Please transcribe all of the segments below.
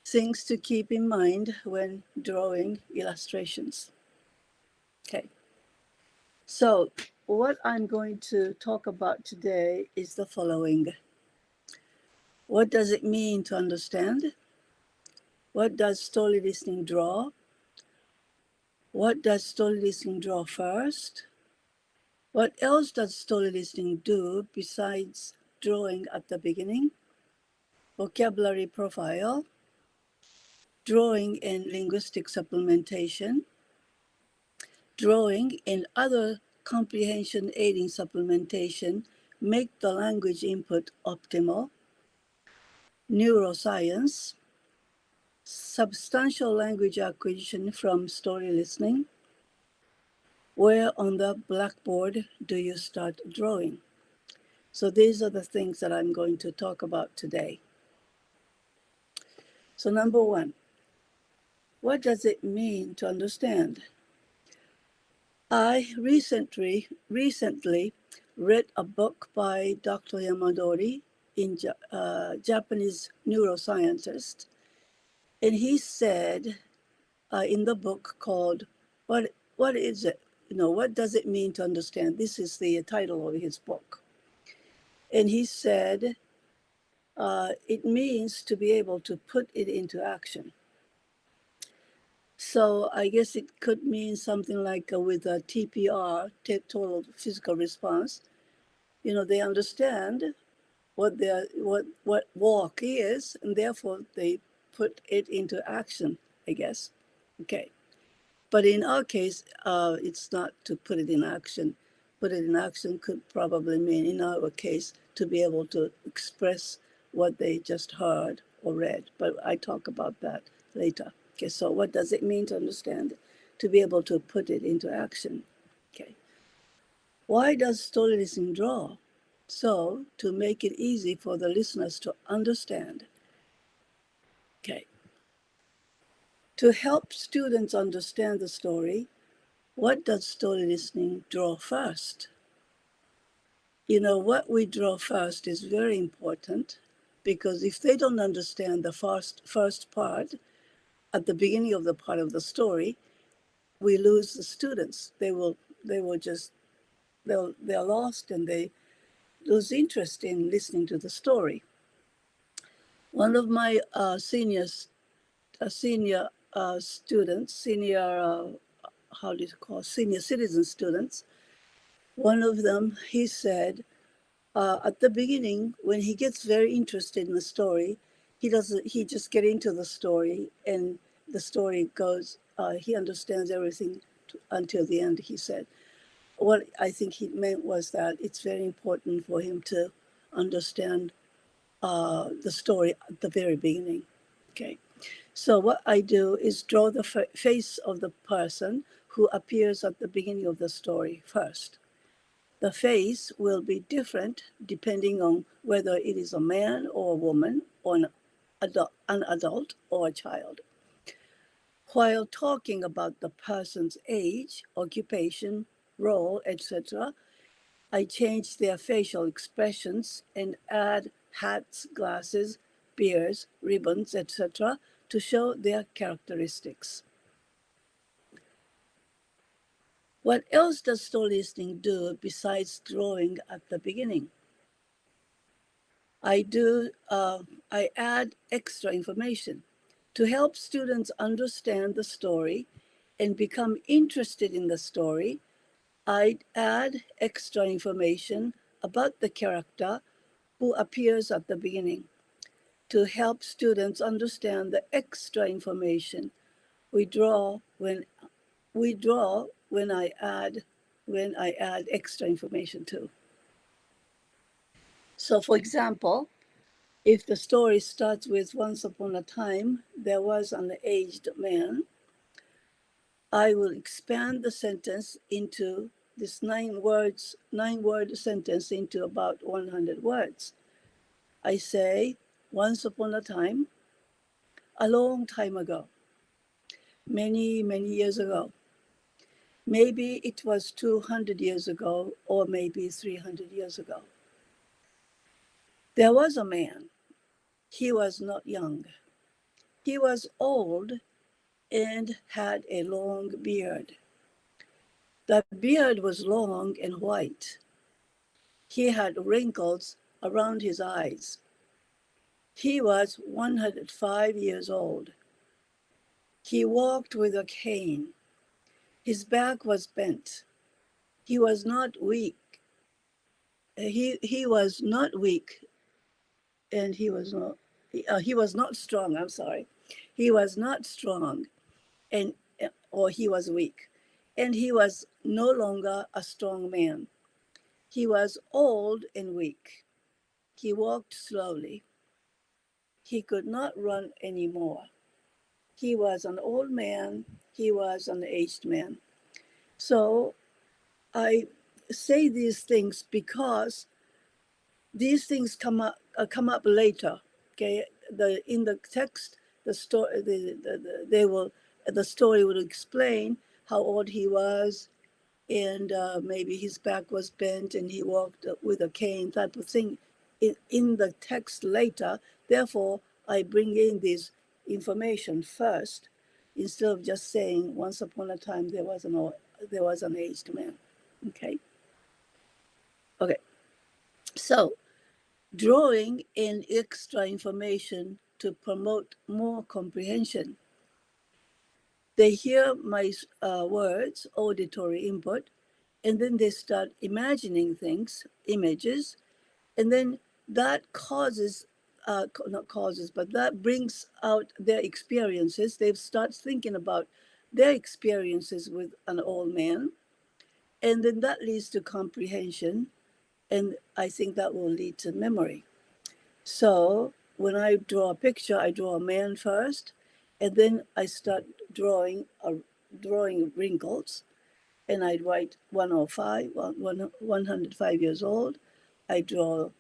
Things to keep in mind when drawing illustrations. Okay, so what I'm going to talk about today is the following. What does it mean to understand? What does story listening draw? What does story listening draw first? What else does story listening do besides drawing at the beginning? Vocabulary profile, drawing and linguistic supplementation, drawing and other comprehension aiding supplementation make the language input optimal, neuroscience, substantial language acquisition from story listening. Where on the Blackboard do you start drawing? So these are the things that I'm going to talk about today. So number one, what does it mean to understand? I recently read a book by Dr. Yamadori, Japanese neuroscientist, and he said in the book called "What is it? What does it mean to understand?" This is the title of his book, and he said it means to be able to put it into action. So I guess it could mean something like with a TPR, total physical response. They understand what walk is, and therefore they put it into action, I guess. Okay. But in our case, it's not to put it in action. Put it in action could probably mean, in our case, to be able to express what they just heard or read. But I talk about that later. Okay, so what does it mean to understand? To be able to put it into action. Okay. Why does story listening draw? So, to make it easy for the listeners to understand. Okay. To help students understand the story, what does story listening draw first? What we draw first is very important, because if they don't understand the first part at the beginning of the part of the story, we lose the students. They're lost, and they lose interest in listening to the story. One of my senior students, senior citizen students, one of them, he said, at the beginning, when he gets very interested in the story, he just get into the story, and the story goes, he understands everything until the end, he said. What I think he meant was that it's very important for him to understand the story at the very beginning. Okay. So what I do is draw the face of the person who appears at the beginning of the story first. The face will be different depending on whether it is a man or a woman, or an adult or a child. While talking about the person's age, occupation, role, etc., I change their facial expressions and add hats, glasses, beards, ribbons, etc., to show their characteristics. What else does story listening do besides drawing at the beginning? I add extra information to help students understand the story and become interested in the story. I add extra information about the character who appears at the beginning. To help students understand the extra information we draw when I add extra information too. So for example, if the story starts with once upon a time, there was an aged man, I will expand the sentence into this 9-word sentence into about 100 words. I say, once upon a time, a long time ago, many, many years ago. Maybe it was 200 years ago, or maybe 300 years ago. There was a man. He was not young. He was old and had a long beard. The beard was long and white. He had wrinkles around his eyes. He was 105 years old. He walked with a cane. His back was bent. He was not weak. He was not weak, and he was not strong. I'm sorry. He was not strong, and or he was weak, and he was no longer a strong man. He was old and weak. He walked slowly. He could not run anymore. He was an old man. He was an aged man. So I say these things because these things come up later. Okay, in the text, the story, the story will explain how old he was, and maybe his back was bent and he walked with a cane, type of thing, in the text later. Therefore, I bring in this information first, instead of just saying once upon a time there was an aged man. Okay. Okay. So drawing in extra information to promote more comprehension. They hear my words, auditory input, and then they start imagining things, images, and then that causes, not causes, but that brings out their experiences. They start thinking about their experiences with an old man, and then that leads to comprehension, and I think that will lead to memory. So when I draw a picture, I draw a man first, and then I start drawing wrinkles, and I write 105, 105 years old. I draw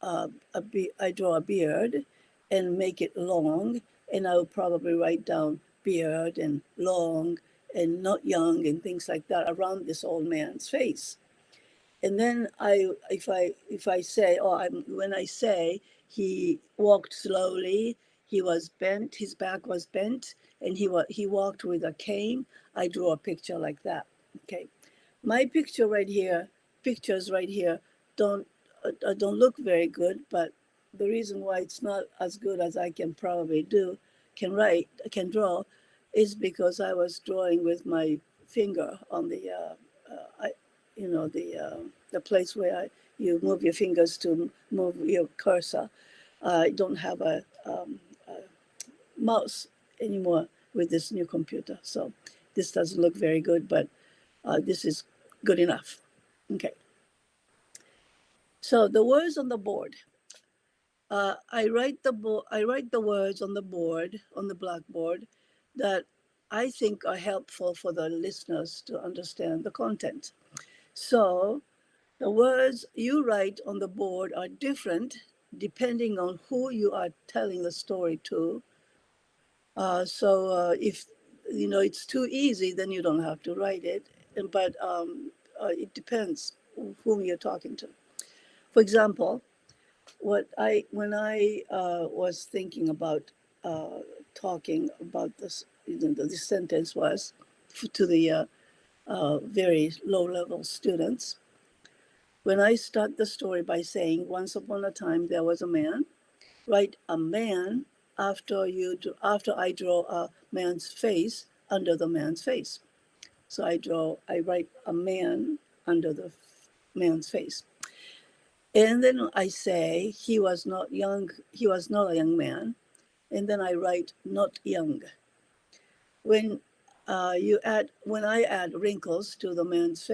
I draw a beard and make it long, and I will probably write down beard and long and not young and things like that around this old man's face. And then if I say, when I say he walked slowly, he was bent, his back was bent, and he walked with a cane, I draw a picture like that. Okay, my pictures right here don't look very good, but the reason why it's not as good as I can probably can draw, is because I was drawing with my finger on I, the place where you move your fingers to move your cursor. I don't have a mouse anymore with this new computer, so this doesn't look very good, but this is good enough. Okay. So the words on the board. I write the words on the board, on the Blackboard, that I think are helpful for the listeners to understand the content. So the words you write on the board are different depending on who you are telling the story to. So if it's too easy, then you don't have to write it. But it depends whom you're talking to. For example, when I was thinking about talking about this, this sentence was to the very low-level students. When I start the story by saying, "Once upon a time there was a man," write a man after I draw a man's face under the man's face. So I write a man under the man's face. And then I say he was not young, he was not a young man. And then I write not young. When when I add wrinkles to the man's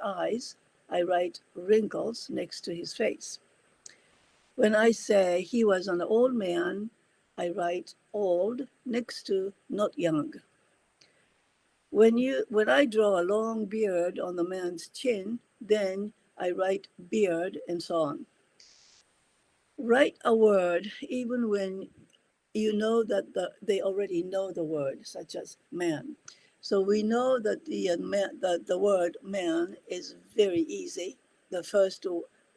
eyes, I write wrinkles next to his face. When I say he was an old man, I write old next to not young. When I draw a long beard on the man's chin, then I write beard and so on. Write a word even when you know that they already know the word, such as man. So we know that the word man is very easy.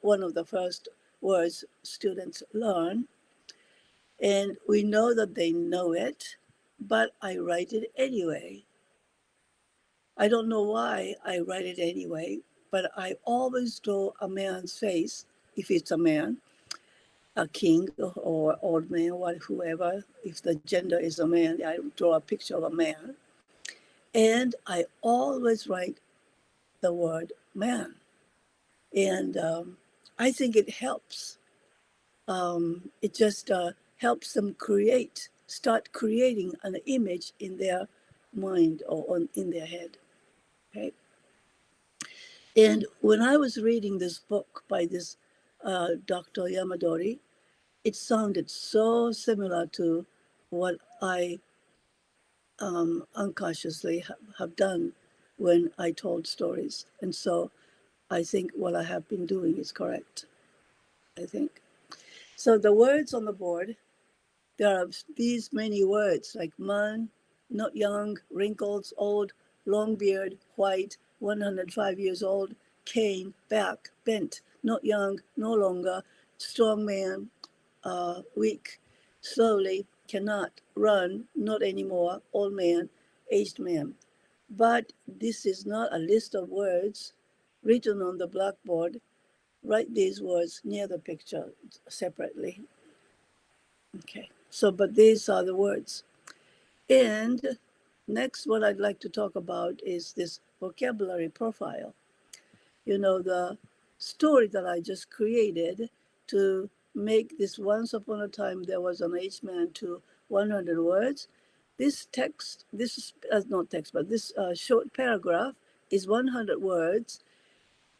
One of the first words students learn. And we know that they know it, but I write it anyway. I don't know why I write it anyway, but I always draw a man's face, if it's a man, a king or old man, or whoever. If the gender is a man, I draw a picture of a man. And I always write the word man. And I think it helps. It just helps them start creating an image in their mind or in their head. Okay. And when I was reading this book by this Dr. Yamadori, it sounded so similar to what I unconsciously have done when I told stories. And so I think what I have been doing is correct, I think. So the words on the board, there are these many words like man, not young, wrinkles, old, long beard, white, 105 years old, cane, back, bent, not young, no longer, strong man, weak, slowly, cannot, run, not anymore, old man, aged man. But this is not a list of words written on the blackboard. Write these words near the picture separately. Okay, so, but these are the words. And next, what I'd like to talk about is this vocabulary profile. You know, the story that I just created to make this once upon a time there was an aged man to 100 words. This text, this is not text, but this short paragraph is 100 words,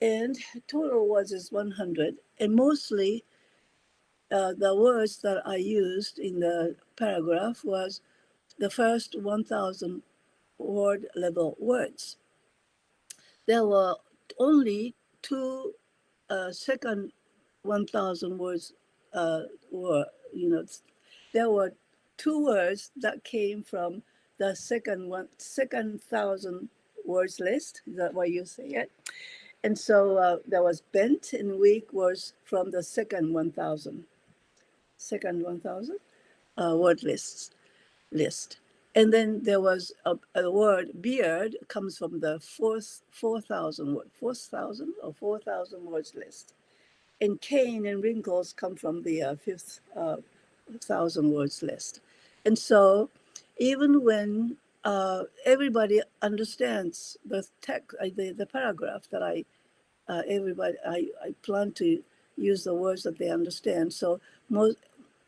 and total words is 100. And mostly the words that I used in the paragraph was the first 1,000 word level words. There were only two second 1,000 words were, there were two words that came from the second 1,000 words list. Is that why you say it? And so there was bent and weak was from the second 1,000 word list. And then there was a word beard comes from the 4,000 or 4,000 words list. And cane and wrinkles come from the fifth 1,000 words list. And so even when everybody understands the text, the paragraph that I plan to use the words that they understand. So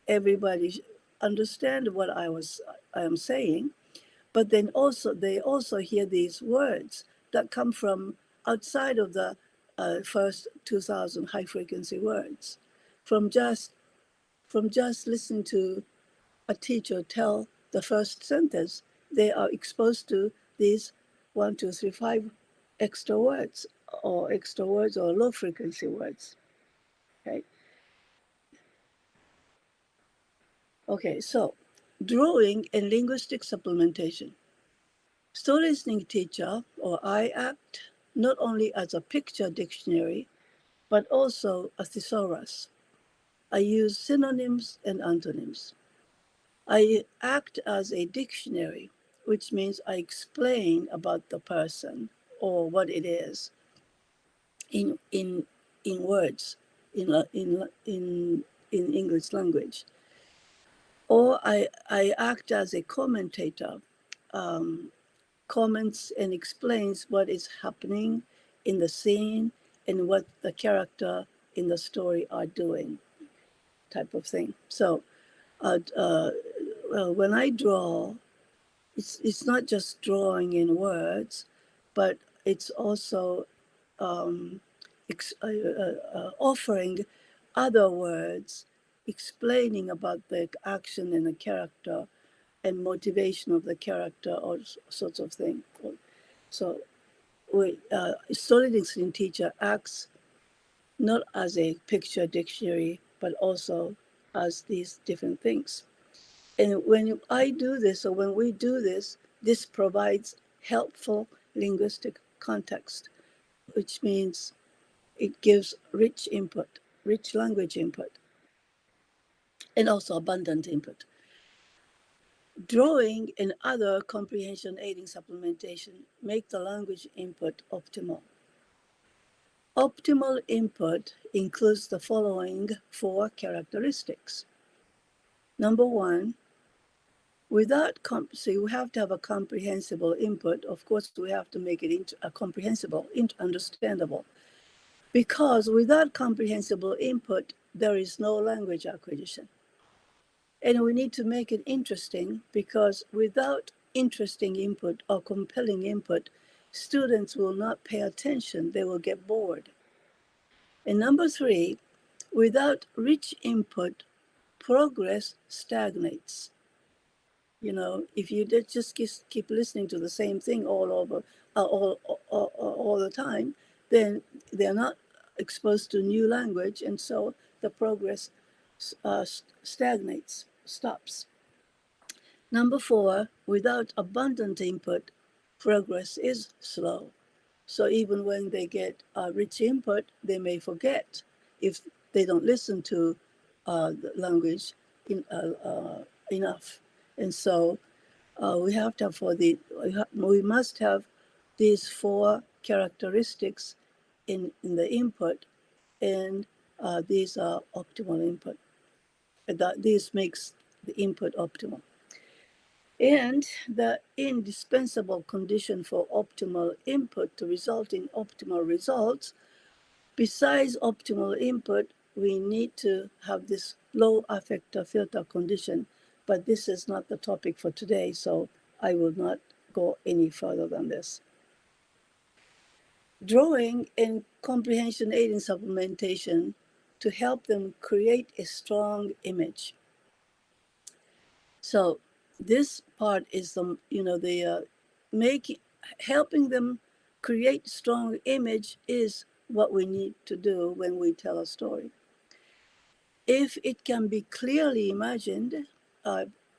everybody understand what I am saying, but then also they also hear these words that come from outside of the first 2,000 high frequency words, from just listening to a teacher tell the first sentence. They are exposed to these 1, 2, 3, 5 extra words or low frequency words. Okay. Okay, so drawing and linguistic supplementation. Story listening teacher, or I act not only as a picture dictionary, but also a thesaurus. I use synonyms and antonyms. I act as a dictionary, which means I explain about the person or what it is in words, in English language. Or I act as a commentator, comments and explains what is happening in the scene and what the character in the story are doing, type of thing. So when I draw, it's not just drawing in words, but it's also offering other words, explaining about the action and the character and motivation of the character or sorts of thing. So story listening teacher acts not as a picture dictionary, but also as these different things. And when I do this, or when we do this, this provides helpful linguistic context, which means it gives rich input, rich language input. and also abundant input. Drawing and other comprehension aiding supplementation make the language input optimal. Optimal input includes the following 4 characteristics. Number 1, without see, we have to have a comprehensible input. Of course, we have to make it comprehensible, understandable. Because without comprehensible input, there is no language acquisition. And we need to make it interesting, because without interesting input or compelling input, students will not pay attention. They will get bored. And number 3, without rich input, progress stagnates. You know, if you just keep listening to the same thing all the time, then they're not exposed to new language, and so the progress stagnates, stops. Number 4, without abundant input, progress is slow. So even when they get rich input, they may forget if they don't listen to the language enough. And so we have to have we must have these 4 characteristics in the input, and these are optimal input. This makes the input optimal. And the indispensable condition for optimal input to result in optimal results, besides optimal input, we need to have this low affector filter condition. But this is not the topic for today, so I will not go any further than this. Drawing and comprehension aiding supplementation to help them create a strong image. So this part is helping them create strong image is what we need to do when we tell a story. If it can be clearly imagined,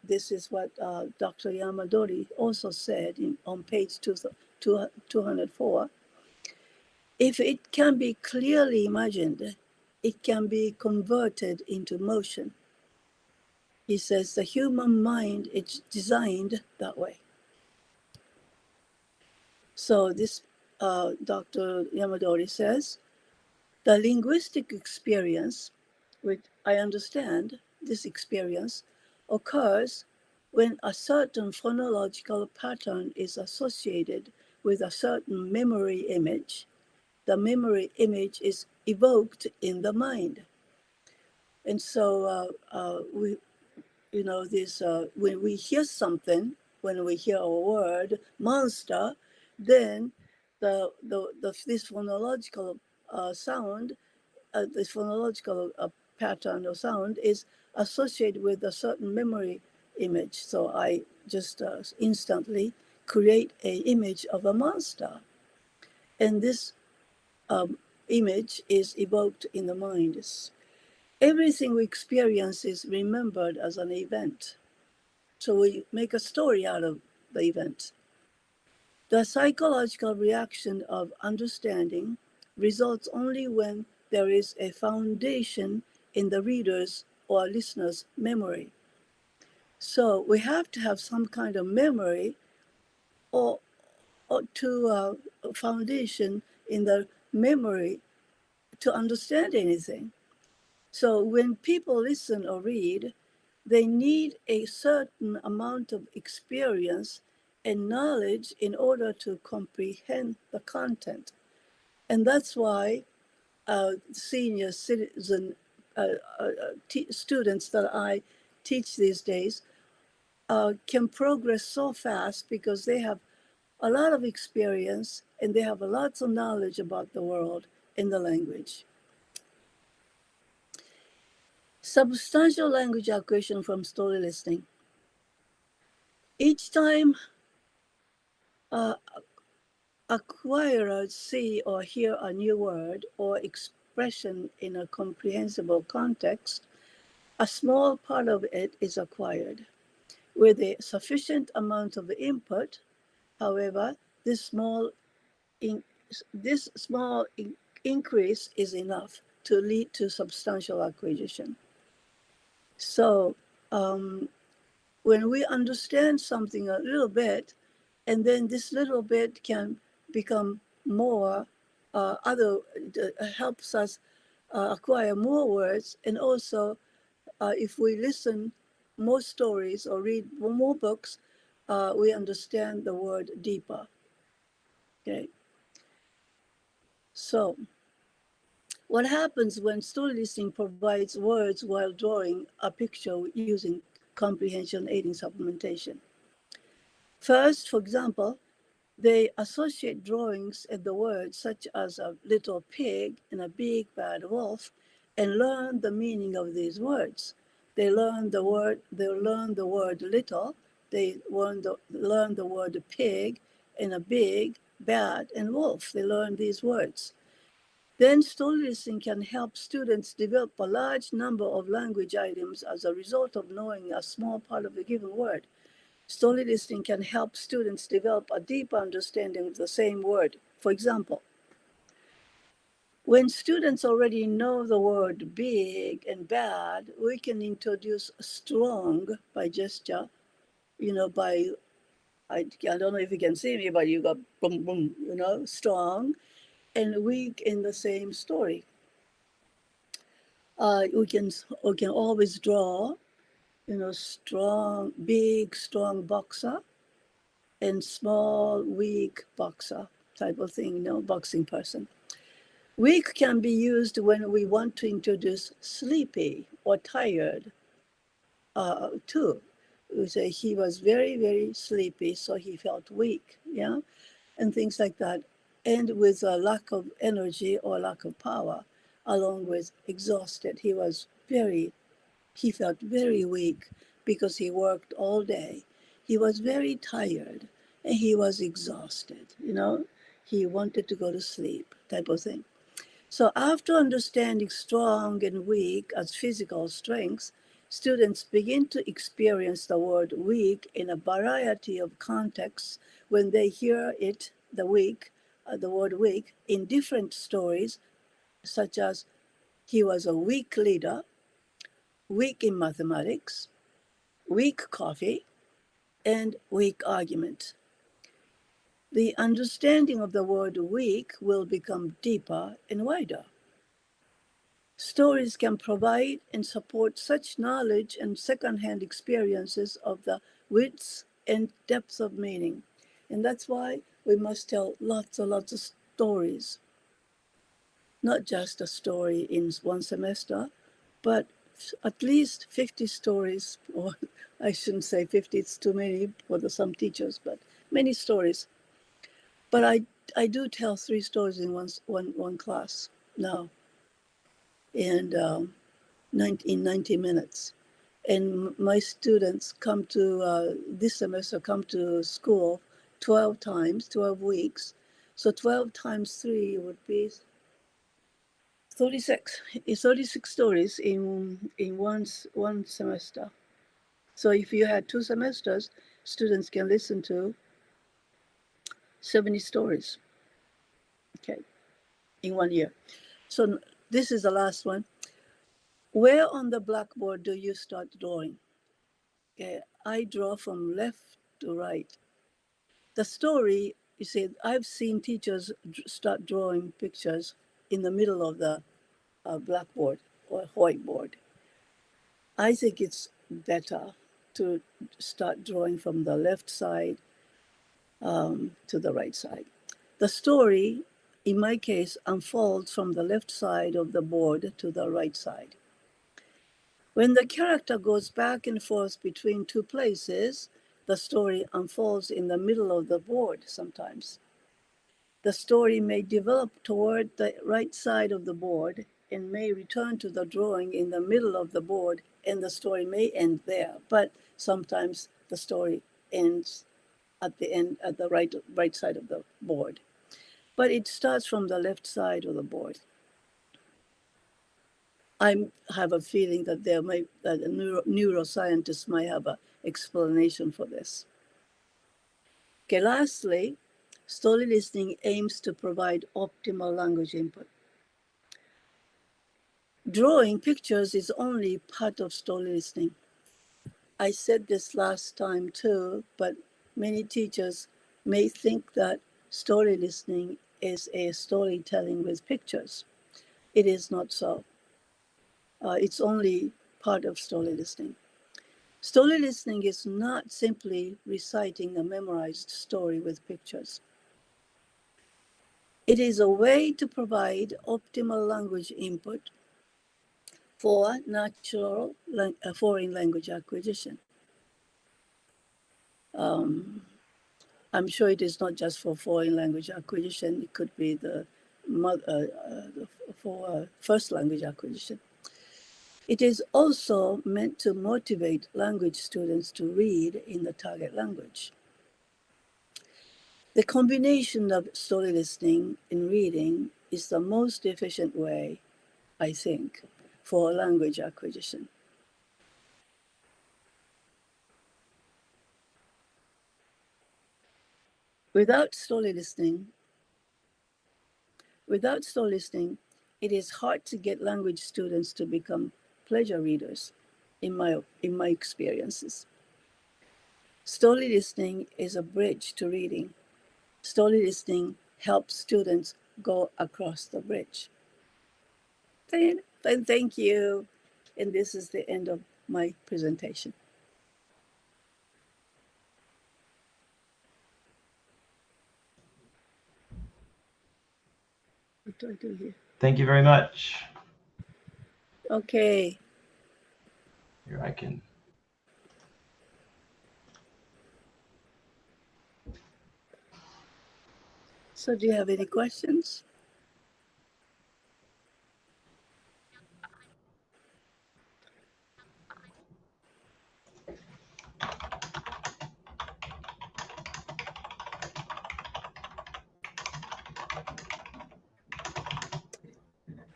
this is what Dr. Yamadori also said on page 204. If it can be clearly imagined, it can be converted into motion. He says the human mind is designed that way. So this Dr. Yamadori says, the linguistic experience, which I understand, this experience occurs when a certain phonological pattern is associated with a certain memory image. The memory image is evoked in the mind. And so when we hear something, when we hear a word, monster, then this phonological sound, this phonological pattern or sound is associated with a certain memory image. So I just instantly create an image of a monster. And this image is evoked in the mind. Everything we experience is remembered as an event. So we make a story out of the event. The psychological reaction of understanding results only when there is a foundation in the reader's or listener's memory. So we have to have some kind of memory or to a foundation in the memory to understand anything. So when people listen or read, they need a certain amount of experience and knowledge in order to comprehend the content. And that's why senior citizen students that I teach these days can progress so fast, because they have a lot of experience and they have lots of knowledge about the world and the language. Substantial language acquisition from story listening. Each time acquirers see or hear a new word or expression in a comprehensible context, a small part of it is acquired. With a sufficient amount of input, however, this small increase is enough to lead to substantial acquisition. So when we understand something a little bit, and then this little bit can become more, helps us acquire more words, and also if we listen more stories or read more books, we understand the word deeper. Okay. So what happens when story listening provides words while drawing a picture using comprehension aiding supplementation? First, for example, they associate drawings and the words such as a little pig and a big bad wolf and learn the meaning of these words. They learn the word little, they learn the word pig and a big, bad, and wolf. They learn these words. Then story listening can help students develop a large number of language items as a result of knowing a small part of a given word. Story listening can help students develop a deeper understanding of the same word. For example, when students already know the word big and bad, we can introduce strong by gesture, by, I don't know if you can see me, but you got boom, boom, strong and weak in the same story. We can always draw, strong, big, strong boxer and small, weak boxer type of thing, boxing person. Weak can be used when we want to introduce sleepy or tired too. We say he was very, very sleepy, so he felt weak, yeah, and things like that. And with a lack of energy or lack of power, along with exhausted, he felt very weak because he worked all day. He was very tired and he was exhausted, He wanted to go to sleep, type of thing. So after understanding strong and weak as physical strengths, students begin to experience the word weak in a variety of contexts when they hear the word weak, in different stories, such as he was a weak leader, weak in mathematics, weak coffee, and weak argument. The understanding of the word weak will become deeper and wider. Stories can provide and support such knowledge and secondhand experiences of the width and depth of meaning. And that's why we must tell lots and lots of stories. Not just a story in one semester, but at least 50 stories, or I shouldn't say 50, it's too many for some teachers, but many stories. But I do tell 3 stories in one class now, and in 90 minutes. And my students this semester come to school 12 times, 12 weeks. So 12 times 3 would be 36. It's 36 stories in one semester. So if you had 2 semesters, students can listen to 70 stories, okay, in 1 year. So this is the last one. Where on the blackboard do you start drawing? Okay, I draw from left to right. The story, you see, I've seen teachers start drawing pictures in the middle of the blackboard or whiteboard. I think it's better to start drawing from the left side to the right side. The story, in my case, unfolds from the left side of the board to the right side. When the character goes back and forth between 2 places, the story unfolds in the middle of the board sometimes. The story may develop toward the right side of the board and may return to the drawing in the middle of the board, and the story may end there. But sometimes the story ends at the right side of the board. But it starts from the left side of the board. I have a feeling that a neuroscientist might have an explanation for this. Okay, lastly, story listening aims to provide optimal language input. Drawing pictures is only part of story listening. I said this last time too, but many teachers may think that story listening is a storytelling with pictures. It is not so. It's only part of story listening. Story listening is not simply reciting a memorized story with pictures. It is a way to provide optimal language input for natural foreign language acquisition. I'm sure it is not just for foreign language acquisition. It could be for first language acquisition. It is also meant to motivate language students to read in the target language. The combination of story listening and reading is the most efficient way, I think, for language acquisition. Without story listening, it is hard to get language students to become pleasure readers, in my experiences. Story listening is a bridge to reading. Story listening helps students go across the bridge. Thank you. And this is the end of my presentation. What do I do here? Thank you very much. Okay. Here I can. So do you have any questions?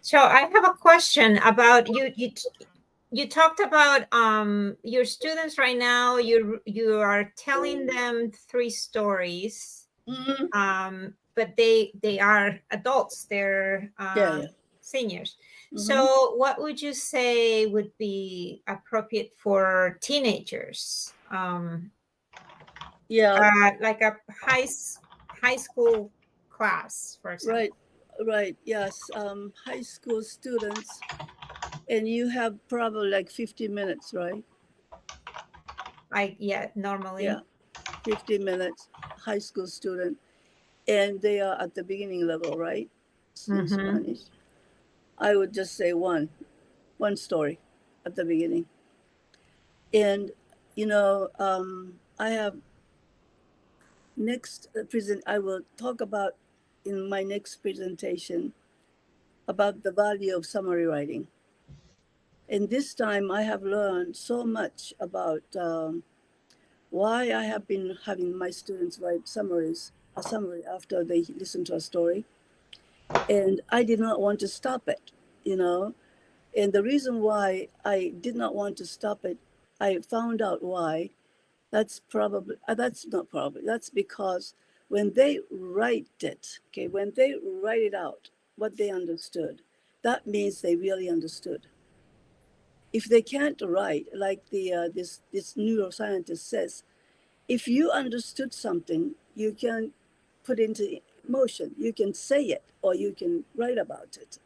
So I have a question about you. You talked about your students right now. You are telling them 3 stories, but they are adults. They're seniors. So what would you say would be appropriate for teenagers? Like a high school class, for example. Right. Yes. High school students, and you have probably like 50 minutes, right? Normally. Yeah, 50 minutes, high school student, and they are at the beginning level, right? In Spanish. I would just say one story at the beginning. And, I have I will talk about in my next presentation about the value of summary writing. And this time I have learned so much about why I have been having my students write a summary after they listen to a story. And I did not want to stop it, And the reason why I did not want to stop it, I found out why. That's because when they write it, when they write it out, what they understood, that means they really understood. If they can't write, like this neuroscientist says, if you understood something, you can put into motion. You can say it or you can write about it.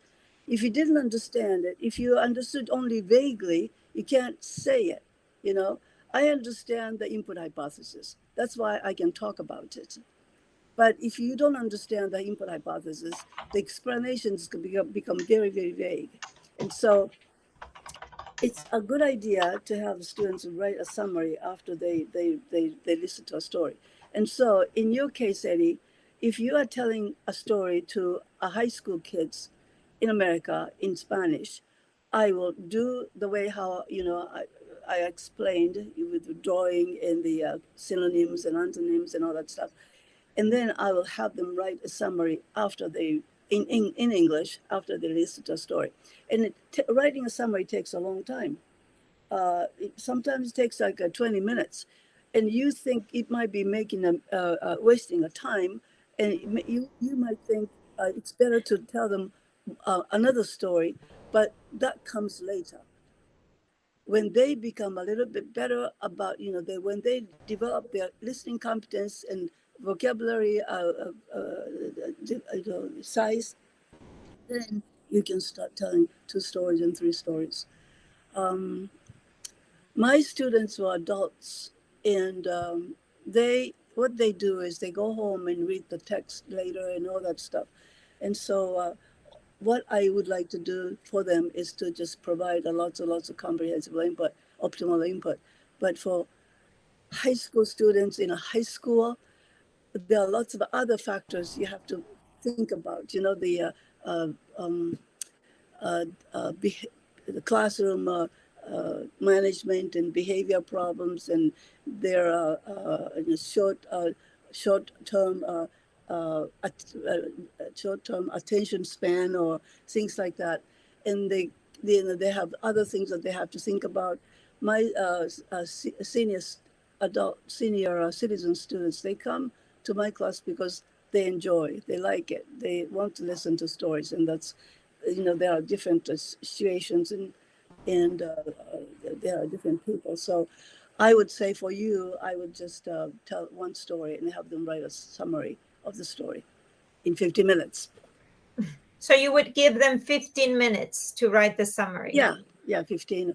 If you didn't understand it, if you understood only vaguely, you can't say it. I understand the input hypothesis. That's why I can talk about it. But if you don't understand the input hypothesis, the explanations can become very, very vague. And so it's a good idea to have students write a summary after they listen to a story. And so in your case, Eddie, if you are telling a story to a high school kids in America in Spanish, I will do the way how, I explained with the drawing and the synonyms and antonyms and all that stuff. And then I will have them write a summary after in English after they listen to a story. And writing a summary takes a long time. It sometimes takes like 20 minutes. And you think it might be wasting a time. And you might think it's better to tell them another story. but that comes later. When they become a little bit better about, when they develop their listening competence and vocabulary size, then you can start telling 2 stories and 3 stories. My students were adults, and what they do is they go home and read the text later and all that stuff. And so what I would like to do for them is to just provide lots of comprehensive input, optimal input. But for high school students in a high school, there are lots of other factors you have to think about. The classroom management and behavior problems, and their short-term attention span or things like that. And they have other things that they have to think about. My senior citizen students, they come to my class because they enjoy, they like it, they want to listen to stories, and that's, there are different situations and there are different people. So I would say for you, I would just tell one story and have them write a summary of the story in 50 minutes. So you would give them 15 minutes to write the summary? Yeah, 15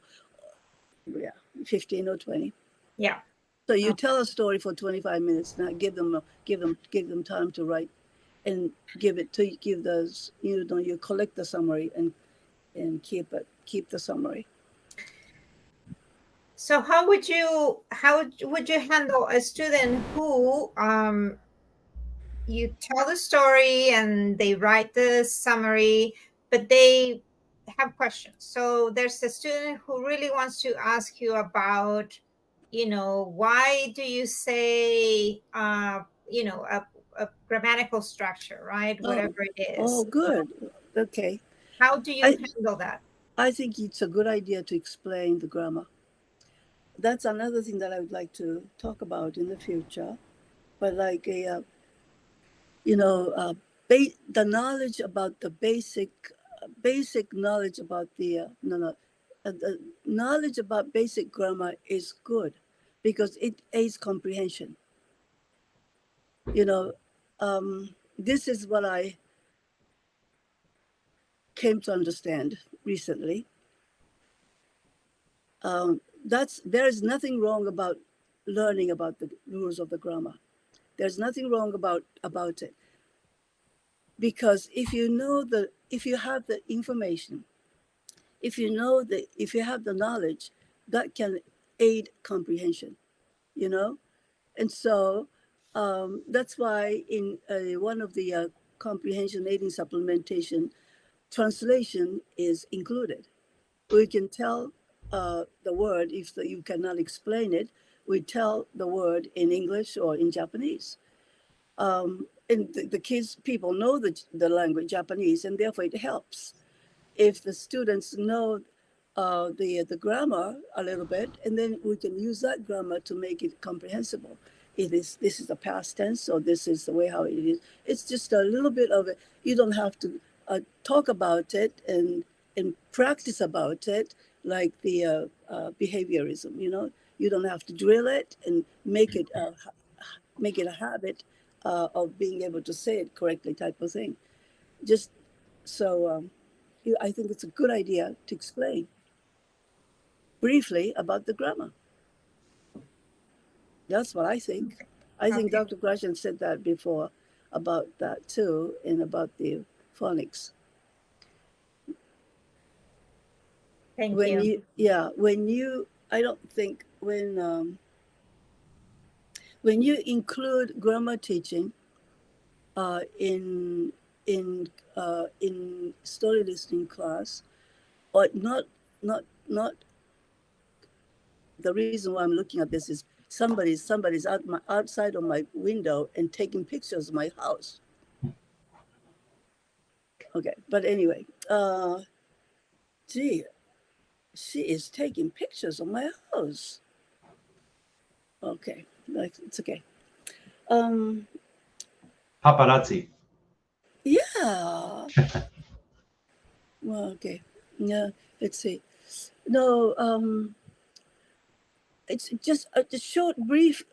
or 20. Yeah. So you tell a story for 25 minutes. Now give them time to write, and you collect the summary and keep the summary. So how would you handle a student who you tell the story and they write the summary, but they have questions? So there's a student who really wants to ask you about, why do you say, a grammatical structure, right? Whatever it is. Oh, good. Okay. How do you handle that? I think it's a good idea to explain the grammar. That's another thing that I would like to talk about in the future. But like the knowledge about the basic knowledge about the knowledge about basic grammar is good because it aids comprehension. This is what I came to understand recently. There is nothing wrong about learning about the rules of the grammar. There's nothing wrong about it, because if you have the information, if you have the knowledge, that can aid comprehension, and so that's why in one of the comprehension aiding supplementation, translation is included. We can tell the word, if you cannot explain it, we tell the word in English or in Japanese. And the people know the language Japanese, and therefore it helps. If the students know the grammar a little bit, and then we can use that grammar to make it comprehensible. This is the past tense, or this is the way how it is. It's just a little bit of it. You don't have to talk about it and practice about it like the behaviorism. You don't have to drill it and make it a habit of being able to say it correctly, type of thing. Just so I think it's a good idea to explain briefly about the grammar. That's what I think. I think Dr. Gratian said that before about that too, and about the phonics. Thank you. I don't think when you include grammar teaching in story listening class, or not the reason why I'm looking at this is somebody's outside of my window and taking pictures of my house. Okay, but anyway, gee, she is taking pictures of my house. Okay, it's okay. Paparazzi. Yeah. Well, okay. Yeah, let's see. No, it's just a short, brief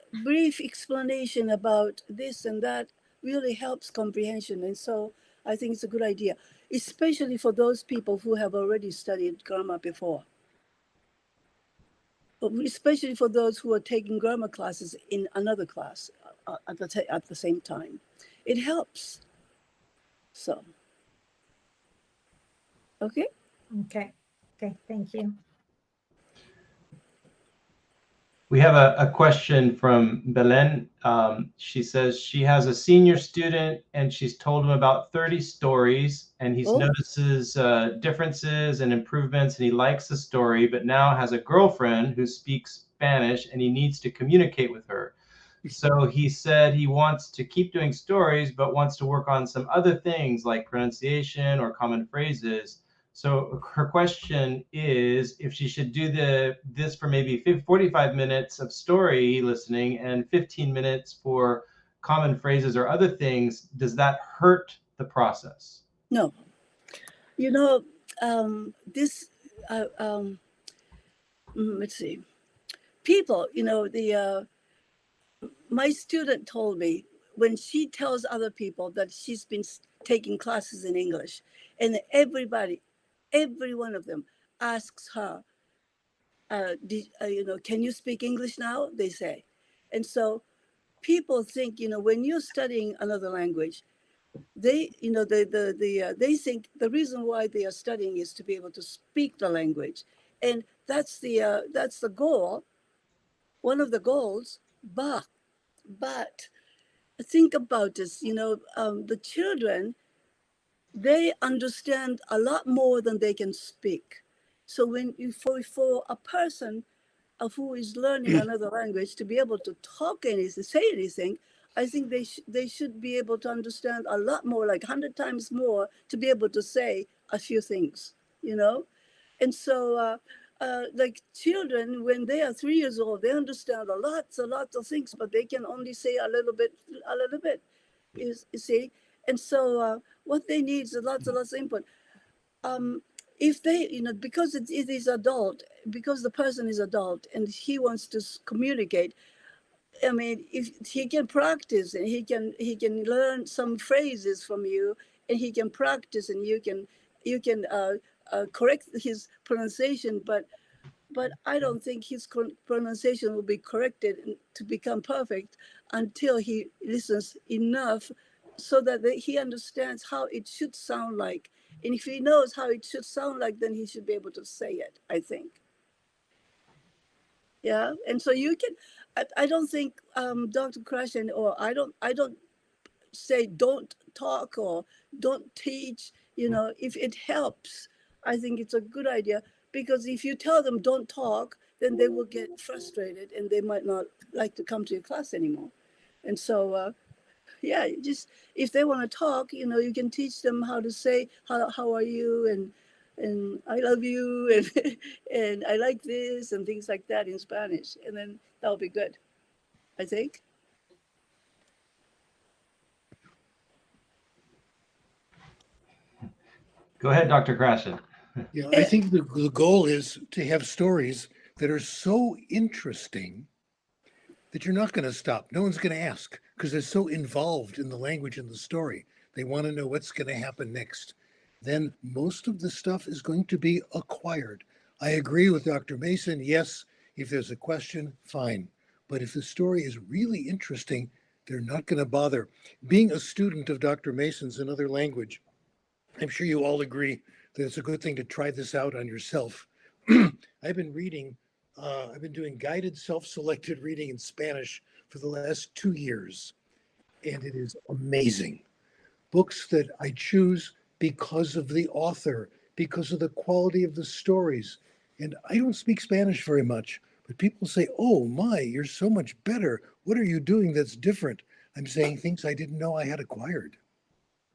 explanation about this and that really helps comprehension. And so I think it's a good idea, especially for those people who have already studied grammar before. But especially for those who are taking grammar classes in another class at the same time. It helps. So, okay. Okay. Okay. Thank you. We have a question from Belen. She says she has a senior student and she's told him about 30 stories and he notices differences and improvements and he likes the story, but now has a girlfriend who speaks Spanish and he needs to communicate with her. So he said he wants to keep doing stories, but wants to work on some other things like pronunciation or common phrases. So her question is if she should do this for maybe 45 minutes of story listening and 15 minutes for common phrases or other things, does that hurt the process? No. You know, let's see. People, you know, my student told me when she tells other people that she's been taking classes in English, and every one of them asks her, can you speak English now? They say. And so people think, you know, when you're studying another language, they, you know, they think the reason why they are studying is to be able to speak the language. And that's the goal, one of the goals, but think about this, you know, the children, they understand a lot more than they can speak. So when for a person who is learning another language to be able to talk anything, say anything, I think they should be able to understand a lot more, like 100 times more, to be able to say a few things, you know? And so, like children, when they are 3 years old, they understand a lot of things, but they can only say a little bit, you see? And so what they need is lots of input. If they, you know, because it is adult, because the person is adult and he wants to communicate, I mean, if he can practice and he can learn some phrases from you, and he can practice, and you can correct his pronunciation, but I don't think his pronunciation will be corrected to become perfect until he listens enough so that he understands how it should sound like. And if he knows how it should sound like, then he should be able to say it, I think. Yeah. And so you can, I don't think Dr. Krashen, or I don't say don't talk or don't teach, you know, if it helps, I think it's a good idea, because if you tell them don't talk, then they will get frustrated and they might not like to come to your class anymore. And so, yeah, just if they want to talk, you know, you can teach them how to say, how are you? And I love you. And, and I like this and things like that in Spanish. And then that'll be good, I think. Go ahead, Dr. Krashen. Yeah, I think the goal is to have stories that are so interesting that you're not going to stop. No one's going to ask because they're so involved in the language and the story. They want to know what's going to happen next. Then most of the stuff is going to be acquired. I agree with Dr. Mason. Yes, if there's a question, fine. But if the story is really interesting, they're not going to bother. Being a student of Dr. Mason's another language, I'm sure you all agree that it's a good thing to try this out on yourself. I've been doing guided self-selected reading in Spanish for the last 2 years, and it is amazing. Books that I choose because of the author, because of the quality of the stories. And I don't speak Spanish very much, but people say, oh my, you're so much better. What are you doing that's different? I'm saying things I didn't know I had acquired.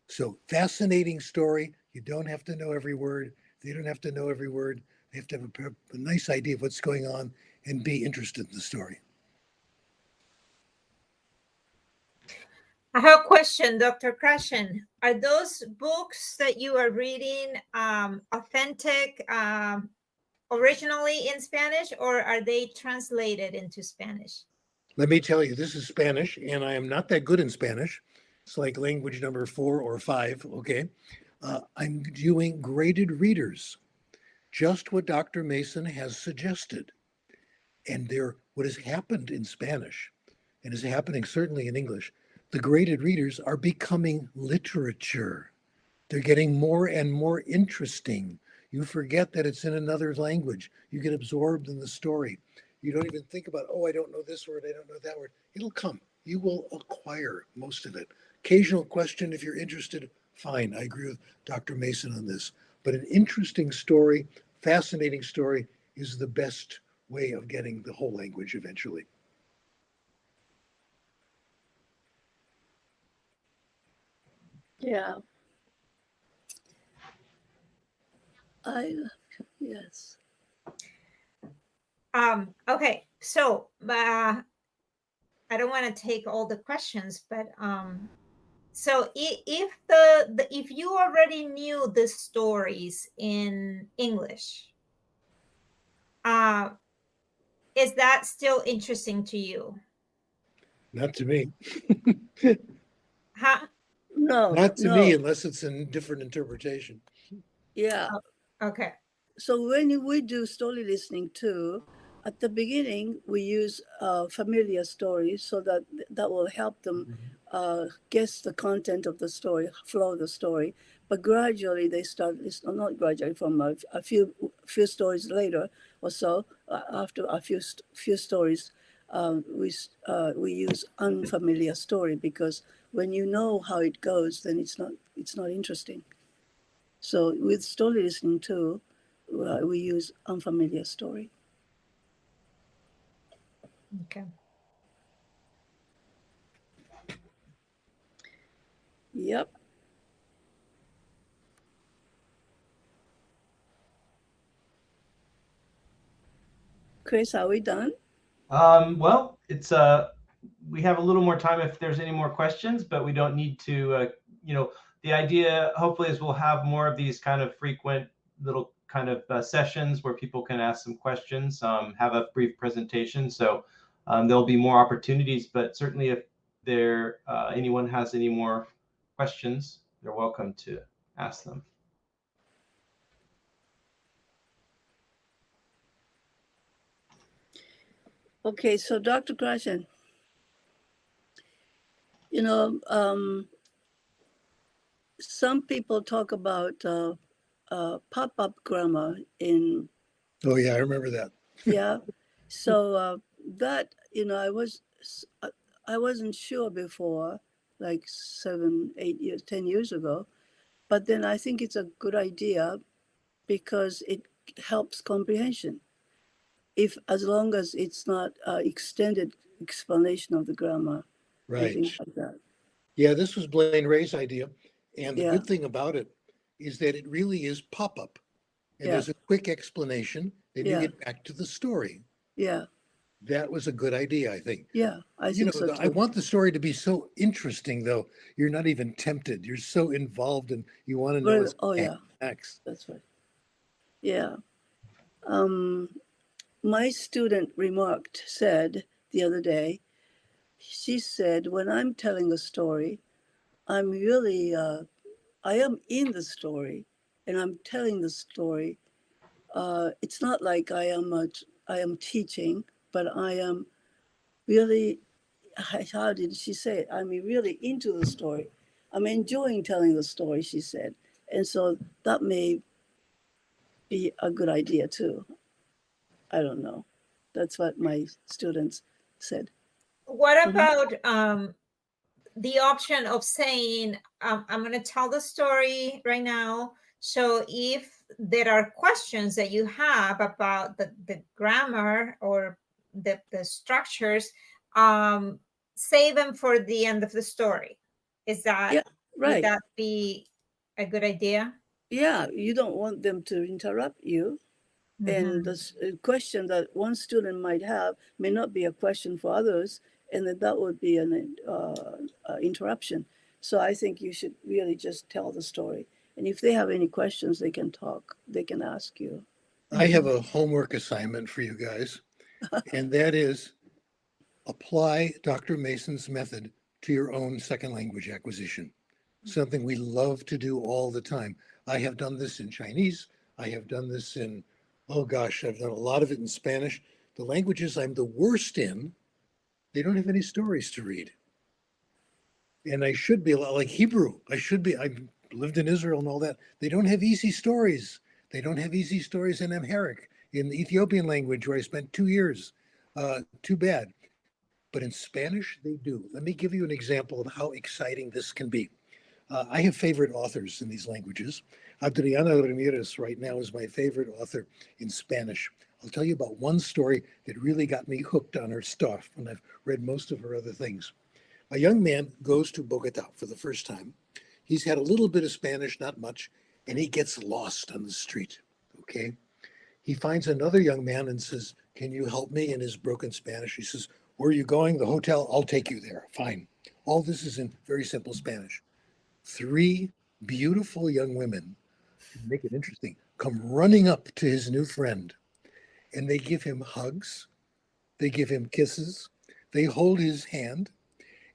So fascinating story. You don't have to know every word. They don't have to know every word. They have to have a nice idea of what's going on and be interested in the story. I have a question, Dr. Krashen. Are those books that you are reading authentic, originally in Spanish, or are they translated into Spanish? Let me tell you, this is Spanish, and I am not that good in Spanish. It's like language number 4 or 5, okay? I'm doing graded readers, just what Dr. Mason has suggested. And what has happened in Spanish, and is happening certainly in English, the graded readers are becoming literature. They're getting more and more interesting. You forget that it's in another language. You get absorbed in the story. You don't even think about, oh, I don't know this word, I don't know that word. It'll come. You will acquire most of it. Occasional question, if you're interested, fine. I agree with Dr. Mason on this. But an interesting story, fascinating story, is the best way of getting the whole language eventually. Yeah. Yes. Okay, so I don't want to take all the questions, but so if you already knew the stories in English, is that still interesting to you? Not to me. Huh? No. Not to me, unless it's a different interpretation. Yeah. Okay. So when we do story listening too, at the beginning we use familiar stories so that will help them guess the content of the story, flow of the story. But gradually they start listening, not gradually, from a few stories later or so, after a few stories, we use unfamiliar story, because when you know how it goes, then it's not interesting. So with story listening too, we use unfamiliar story. Okay. Yep. Chris, are we done? Well, it's we have a little more time if there's any more questions, but we don't need to. The idea hopefully is we'll have more of these kind of frequent little kind of sessions where people can ask some questions, have a brief presentation. So there'll be more opportunities, but certainly if anyone has any more questions, they're welcome to ask them. Okay, so Dr. Krashen, some people talk about pop-up grammar in. Oh yeah, I remember that. Yeah, so that I wasn't sure before, like 7, 8 years, 10 years ago, but then I think it's a good idea because it helps comprehension. As long as it's not extended explanation of the grammar, right, and things like that. Yeah, this was Blaine Ray's idea, and the good thing about it is that it really is pop-up, and there's a quick explanation, then you get back to the story. Yeah, that was a good idea, I think. Yeah, I think so too. I want the story to be so interesting, though. You're not even tempted. You're so involved, and you want to know what's next. That's right. Yeah. My student said the other day, she said, when I'm telling a story, I'm really, I am in the story and I'm telling the story. It's not like I am teaching, but I am really, how did she say it? I'm really into the story. I'm enjoying telling the story, she said. And so that may be a good idea too. I don't know. That's what my students said. What about the option of saying, I'm going to tell the story right now. So if there are questions that you have about the grammar or the structures, save them for the end of the story. Is that, would that be a good idea? Yeah, you don't want them to interrupt you. And the question that one student might have may not be a question for others, and then that would be an interruption. So I think you should really just tell the story. And if they have any questions, they can talk, they can ask you. I have a homework assignment for you guys, and that is apply Dr. Mason's method to your own second language acquisition, something we love to do all the time. I have done this in Chinese. I have done this in, oh gosh, I've done a lot of it in Spanish. The languages I'm the worst in, they don't have any stories to read. And I should be a lot like Hebrew. I've lived in Israel and all that. They don't have easy stories. They don't have easy stories in Amharic, in the Ethiopian language where I spent 2 years. Too bad. But in Spanish, they do. Let me give you an example of how exciting this can be. I have favorite authors in these languages. Adriana Ramirez right now is my favorite author in Spanish. I'll tell you about one story that really got me hooked on her stuff, and I've read most of her other things. A young man goes to Bogota for the first time. He's had a little bit of Spanish, not much, and he gets lost on the street, okay? He finds another young man and says, "Can you help me?" in his broken Spanish. He says, "Where are you going? The hotel? I'll take you there." Fine. All this is in very simple Spanish. 3 beautiful young women, to make it interesting, come running up to his new friend, and they give him hugs, they give him kisses, they hold his hand,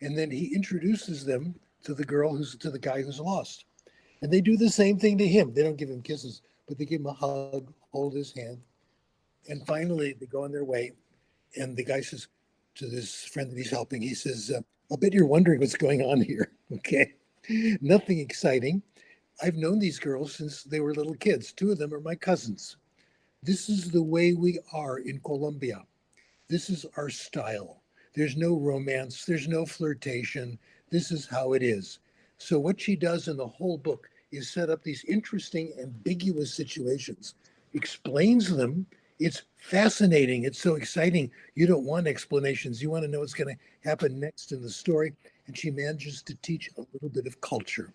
and then he introduces them to the guy who's lost. And they do the same thing to him. They don't give him kisses, but they give him a hug, hold his hand. And finally, they go on their way. And the guy says to this friend that he's helping, he says, "I'll bet you're wondering what's going on here." Okay. Nothing exciting. I've known these girls since they were little kids. 2 of them are my cousins. This is the way we are in Colombia. This is our style. There's no romance. There's no flirtation. This is how it is. So what she does in the whole book is set up these interesting, ambiguous situations, explains them. It's fascinating. It's so exciting. You don't want explanations. You want to know what's going to happen next in the story. And she manages to teach a little bit of culture.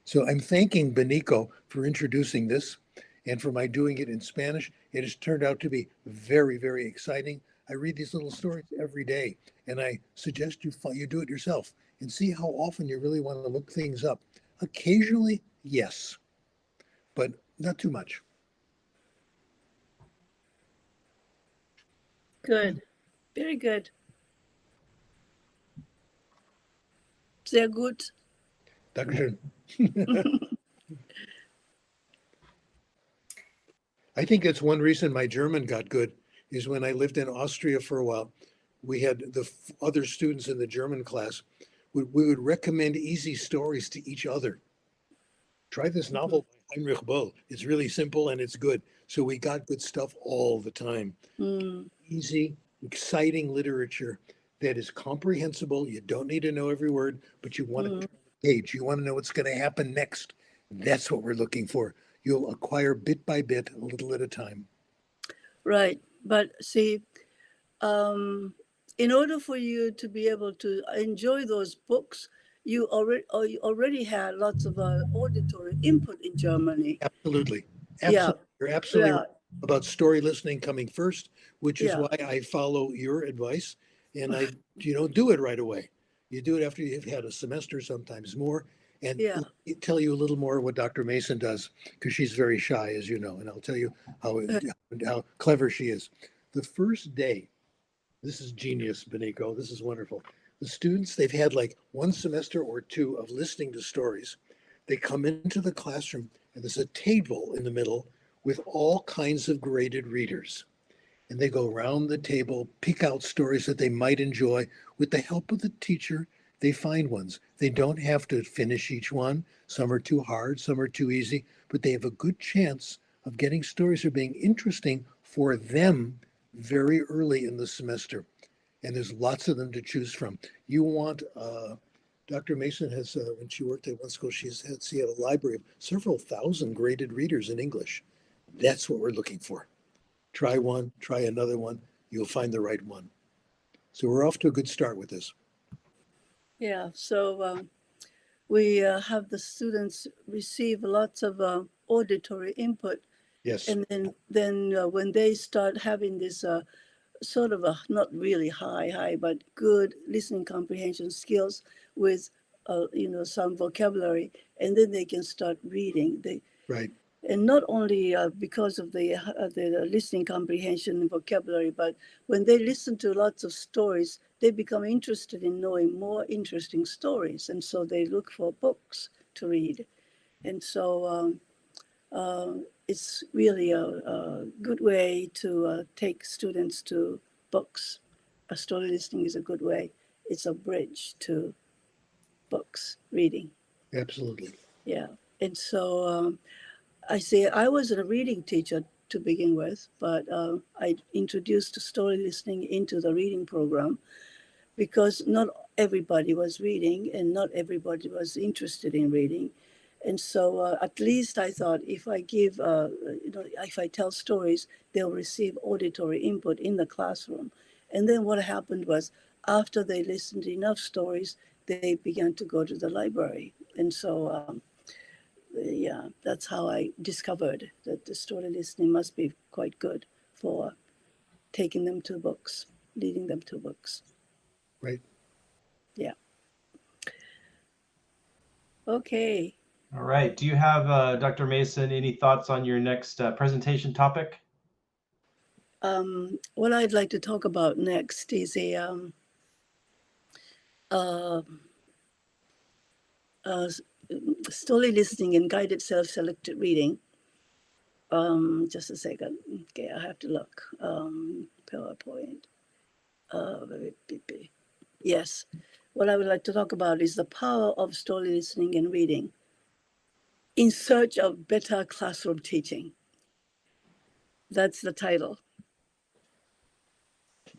So I'm thanking Beniko for introducing this and for my doing it in Spanish. It has turned out to be very, very exciting. I read these little stories every day, and I suggest you do it yourself and see how often you really want to look things up. Occasionally, yes, but not too much. Good. Very good. Sehr gut. Dankeschön. I think that's one reason my German got good is when I lived in Austria for a while. We had the other students in the German class. We would recommend easy stories to each other. Try this novel by Heinrich Böll. It's really simple and it's good. So we got good stuff all the time. Easy, exciting literature that is comprehensible. You don't need to know every word, but you want to turn the page. You want to know what's going to happen next. That's what we're looking for. You'll acquire bit by bit, a little at a time. Right. But see, in order for you to be able to enjoy those books, you already had lots of auditory input in Germany. Absolutely. Yeah. You're absolutely right about story listening coming first, which is why I follow your advice and I, do it right away. You do it after you've had a semester, sometimes more. And let me tell you a little more what Dr. Mason does, because she's very shy, as you know, and I'll tell you how clever she is. The first day, this is genius, Beniko, this is wonderful. The students, they've had like 1 semester or 2 of listening to stories. They come into the classroom and there's a table in the middle with all kinds of graded readers. And they go around the table, pick out stories that they might enjoy. With the help of the teacher, they find ones. They don't have to finish each one. Some are too hard, some are too easy, but they have a good chance of getting stories that are being interesting for them very early in the semester. And there's lots of them to choose from. You want, Dr. Mason has, when she worked at one school, she had a library of several thousand graded readers in English. That's what we're looking for. Try one, try another one, you'll find the right one. So we're off to a good start with this. Yeah, so we have the students receive lots of auditory input. Yes. And then when they start having this sort of a not really high, but good listening comprehension skills with, some vocabulary, and then they can start reading. Right. And not only because of the listening comprehension and vocabulary, but when they listen to lots of stories, they become interested in knowing more interesting stories. And so they look for books to read. And so it's really a good way to take students to books. A story listening is a good way. It's a bridge to books, reading. Absolutely. Yeah. And so I say I wasn't a reading teacher to begin with, but I introduced story listening into the reading program because not everybody was reading and not everybody was interested in reading. And so at least I thought if I give, if I tell stories, they'll receive auditory input in the classroom. And then what happened was after they listened to enough stories, they began to go to the library. And so yeah, that's how I discovered that the story listening must be quite good for taking them to books, leading them to books. Right. Yeah. Okay. All right. Do you have, Dr. Mason, any thoughts on your next presentation topic? What I'd like to talk about next is a story listening and guided self-selected reading. Just a second. Okay, I have to look. PowerPoint. Yes. What I would like to talk about is the power of story listening and reading in search of better classroom teaching. That's the title.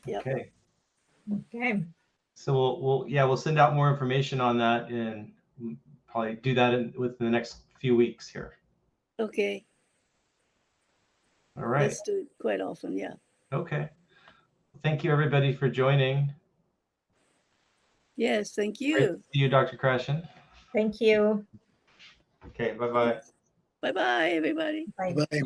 Yep. Okay. Okay. So we'll send out more information on that and probably do that within the next few weeks here. Okay. All right. Let's do it quite often. Yeah. Okay. Thank you, everybody, for joining. Yes. Thank you. Great to see you, Dr. Krashen. Thank you. Okay. Bye-bye. Bye-bye, everybody. Bye. Bye.